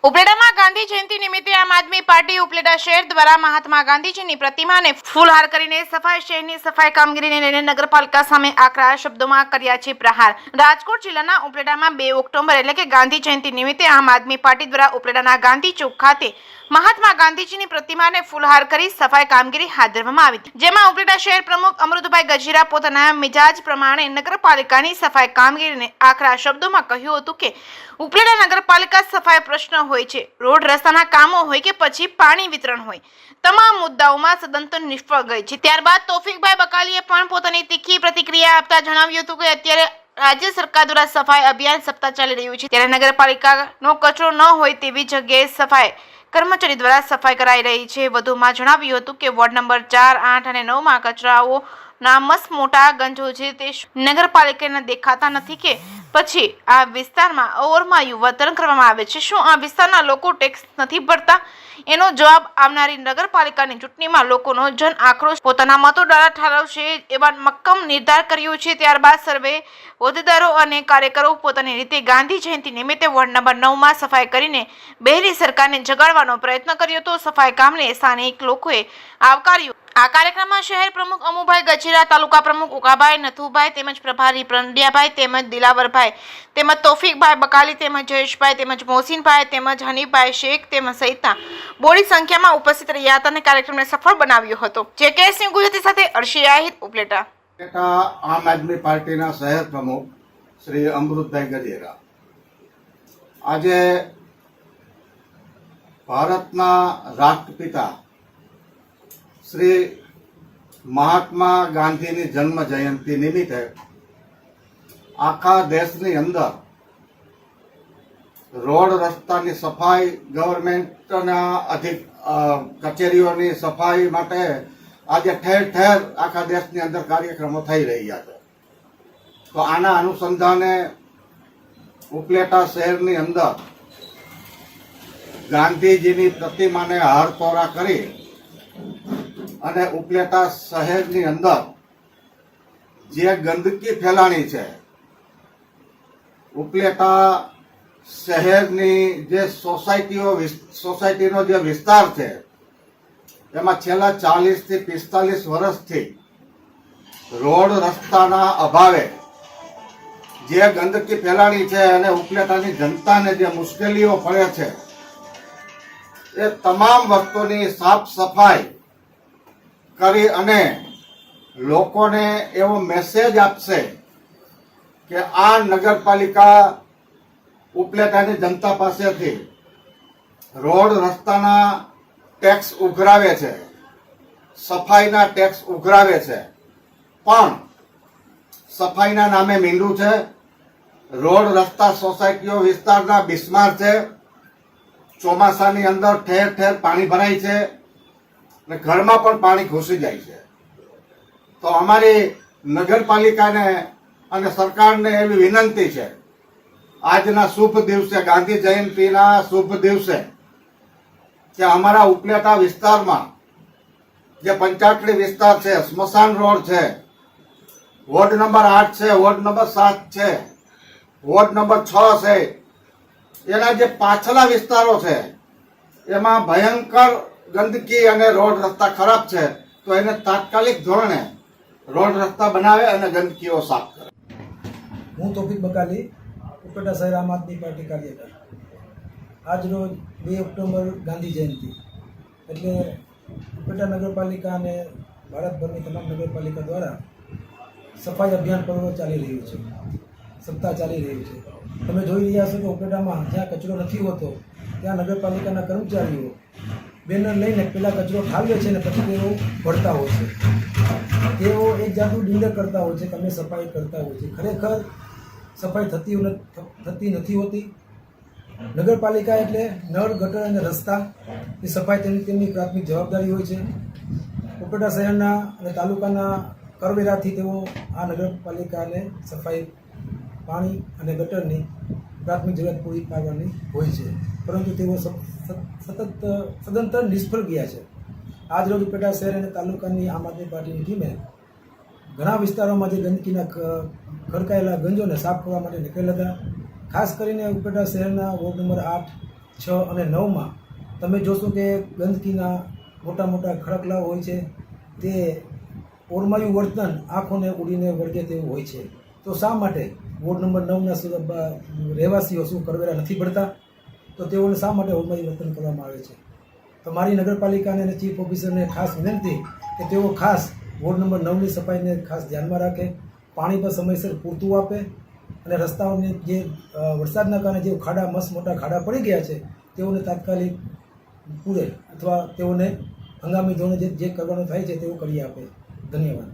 ઉપલેટામાં ગાંધી જયંતિ નિમિત્તે આમ આદમી પાર્ટી ઉપલેટા શહેર દ્વારા મહાત્મા ગાંધીજીની પ્રતિમાને ફૂલહાર કરીને સફાઈ શહેરની સફાઈ કામગીરીને લઈને નગરપાલિકા સામે આકરા શબ્દોમાં કર્યા છે પ્રહાર। રાજકોટ જિલ્લાના ઉપલેટામાં 2 ઓક્ટોબર એટલે કે ગાંધી જયંતિ નિમિત્તે આમ આદમી પાર્ટી દ્વારા ઉપલેટાના ગાંધી ચોક ખાતે મહાત્મા ગાંધીજીની પ્રતિમાને ફૂલહાર કરી સફાઈ કામગીરી હાથ ધરવામાં આવી, જેમાં ઉપલેટા શહેર પ્રમુખ અમૃતભાઈ ગજીરા પોતાના મિજાજ પ્રમાણે નગરપાલિકાની સફાઈ કામગીરીને આકરા શબ્દોમાં કહ્યું હતું કે ઉપલેટા નગરપાલિકા સફાઈ પ્રશ્ન હોય છે, રોડ રસ્તાના કામો હોય કે પછી પાણી વિતરણ હોય, તમામ મુદ્દાઓમાં સદંતર નિષ્ફળ ગઈ છે। ત્યારબાદ તોફિકભાઈ બકાલીએ પણ પોતાની તીખી પ્રતિક્રિયા આપતા જણાવ્યું હતું કે અત્યારે રાજ્ય સરકાર દ્વારા સફાઈ અભિયાન સપ્તાહ ચાલી રહ્યું છે, ત્યારે નગરપાલિકાનો કચરો ન હોય તેવી જગ્યાએ સફાઈ કર્મચારી દ્વારા સફાઈ કરાઈ રહી છે। વધુમાં જણાવ્યું હતું કે વોર્ડ નંબર 4, 8 અને 9 માં કચરાઓ ના મસ્ત મોટા ગંજો છે તે નગરપાલિકાને દેખાતા નથી કે પછી આ વિસ્તારમાં ઓવરમાયું વર્તન કરવામાં આવે છે। શું આ વિસ્તારના લોકો ટેક્સ નથી ભરતા? એનો જવાબ આવનારી નગરપાલિકાની ચૂંટણીમાં લોકોનો જન આક્રોશ પોતાના મતો દ્વારા ઠાલવશે એવા મક્કમ નિર્ધાર કર્યો છે। ત્યારબાદ સર્વે હોદ્દેદારો અને કાર્યકરો પોતાની રીતે ગાંધી જયંતિ નિમિત્તે વોર્ડ નંબર 9 માં સફાઈ કરીને બેહરી સરકારને જગાડવાનો પ્રયત્ન કર્યો તો સફાઈ કામને સ્થાનિક લોકોએ આવકાર્યું। આ કાર્યક્રમમાં શહેર પ્રમુખ અમુભાઈ ગજીરા, તાલુકા પ્રમુખ ઉકાભાઈ નથુભાઈ તેમજ પ્રભારી પ્રંડિયાભાઈ તેમજ દિલાવરભાઈ તેમજ તોફિકભાઈ બકાલી તેમજ જયેશભાઈ તેમજ મોહસિનભાઈ તેમજ હનીફભાઈ શેખ તેમજ સહિતના બોડી સંખ્યામાં ઉપસ્થિત રહ્યા હતા અને કાર્યક્રમને સફળ બનાવ્યો હતો। જે.કે. સિંહ ગુજરાતી સાથે અર્શી આહિર, ઉપલેટા। આમ આદમી પાર્ટીના શહેર પ્રમુખ શ્રી અમૃતભાઈ ગજેરા આજે ભારતના રાષ્ટ્રપિતા શ્રી મહાત્મા ગાંધીની જન્મ જયંતિ નિમિત્તે આખા દેશની અંદર રોડ રસ્તાની સફાઈ, ગવર્મેન્ટના કચેરીઓની સફાઈ માટે આજે ઠેર ઠેર આખા દેશની અંદર કાર્યક્રમો થઈ રહ્યા છે। તો આના અનુસંધાને ઉપલેટા શહેરની અંદર ગાંધીજીની પ્રતિમાને હારતોરા કરી અને ઉપલેટા શહેરની અંદર જે ગંદકી ફેલાણી છે, ઉપલેટા શહેરની જે સોસાયટીનો જે વિસ્તાર છે એમાં છેલ્લા 40 થી 45 વર્ષથી રોડ રસ્તાના અભાવે જે ગંદકી ફેલાણી છે અને ઉપલેટાની જનતાને જે મુશ્કેલીઓ પડે છે એ તમામ વસ્તુની સાફ સફાઈ કરી અને લોકોને એવો મેસેજ આપશે કે આ નગરપાલિકા ઉપલેટાની જનતા પાસેથી રોડ રસ્તાના ટેક્સ ઉઘરાવે છે, સફાઈના ટેક્સ ઉઘરાવે છે, પણ સફાઈના નામે મીંડું છે, રોડ રસ્તા સોસાયટીઓ વિસ્તારના બિસ્માર છે, ચોમાસાની અંદર ઠેર ઠેર પાણી ભરાય છે અને ઘરમાં પણ પાણી ઘૂસી જાય છે। તો અમારી નગરપાલિકાને અને સરકારને એવી વિનંતી છે, આજના શુભ દિવસે, ગાંધી જયંતિના શુભ દિવસે, કે અમારા ઉપલેટા વિસ્તારમાં જે પંચાટલી વિસ્તાર છે, સ્મશાન રોડ છે, વોર્ડ નંબર 8 છે, વોર્ડ નંબર 7 છે, વોર્ડ નંબર 6 છે, એના જે પાછલા વિસ્તારો છે એમાં ભયંકર ગંદકી અને રોડ રસ્તા ખરાબ છે, તો એને તાત્કાલિક ધોરણે રોડ રસ્તા બનાવે અને ગંદકીઓ સાફ કરે। હું તોફિક બકાલી, ઉપલેટા શહેર આમ આદમી પાર્ટી કાર્યકર। આજ રોજ 2 ઓક્ટોબર ગાંધી જયંતિ એટલે ઉપલેટા નગરપાલિકા અને ભારતભરની તમામ નગરપાલિકા દ્વારા સફાઈ અભિયાન પર્વ ચાલી રહ્યું છે, સપ્તાહ ચાલી રહ્યું છે। તમે જોઈ રહ્યા છો કે ઉપલેટામાં જ્યાં કચરો નથી હોતો ત્યાં નગરપાલિકાના કર્મચારીઓ બેનર લઈને પેલા કચરો ઠાલવે છે અને પછી તેઓ ભરતા હોય છે, તેઓ એક જાતનું ડિંડર કરતા હોય છે કે અમે સફાઈ કરતા હોય છે, ખરેખર સફાઈ થતી નથી હોતી। નગરપાલિકા એટલે નળ, ગટર અને રસ્તા એ સફાઈ તેમની પ્રાથમિક જવાબદારી હોય છે। ઉપલેટા શહેરના અને તાલુકાના કરવેરાથી તેઓ આ નગરપાલિકાને સફાઈ, પાણી અને ગટરની પ્રાથમિક જરૂરિયાત પૂરી પાડવાની હોય છે, પરંતુ તેઓ સદંતર નિષ્ફળ ગયા છે। આજ રોજ ઉપલેટા શહેર અને તાલુકાની આમ આદમી પાર્ટીની ટીમે ઘણા વિસ્તારોમાં જે ગંદકીના ખડકાયેલા ગંજોને સાફ કરવા માટે નીકળેલા હતા। ખાસ કરીને ઉપલેટા શહેરના વોર્ડ નંબર 8, 6 અને 9માં તમે જોશો કે ગંદકીના મોટા મોટા ખડકલાઓ હોય છે, તે ઓરમાયું વર્તન આંખોને ઉડીને વળગે તેવું હોય છે. તો શા માટે વોર્ડ નંબર 9ના રહેવાસીઓ શું કરવેરા નથી ભરતા? તો તેઓને શા માટે ઓરમાયું વર્તન કરવામાં આવે છે? તો મારી નગરપાલિકાને અને ચીફ ઓફિસરને ખાસ વિનંતી કે તેઓ ખાસ વોર્ડ નંબર 9ની સફાઈને ખાસ ધ્યાનમાં રાખે, પાણી પર સમયસર પૂરતું આપે અને રસ્તાઓને જે વરસાદના કારણે જે ખાડા મસ્ત મોટા ખાડા પડી ગયા છે તેઓને તાત્કાલિક પૂરે અથવા તેઓને હંગામી ધોરણે જે કરવાનું થાય છે તેવું કરી આપે. ધન્યવાદ.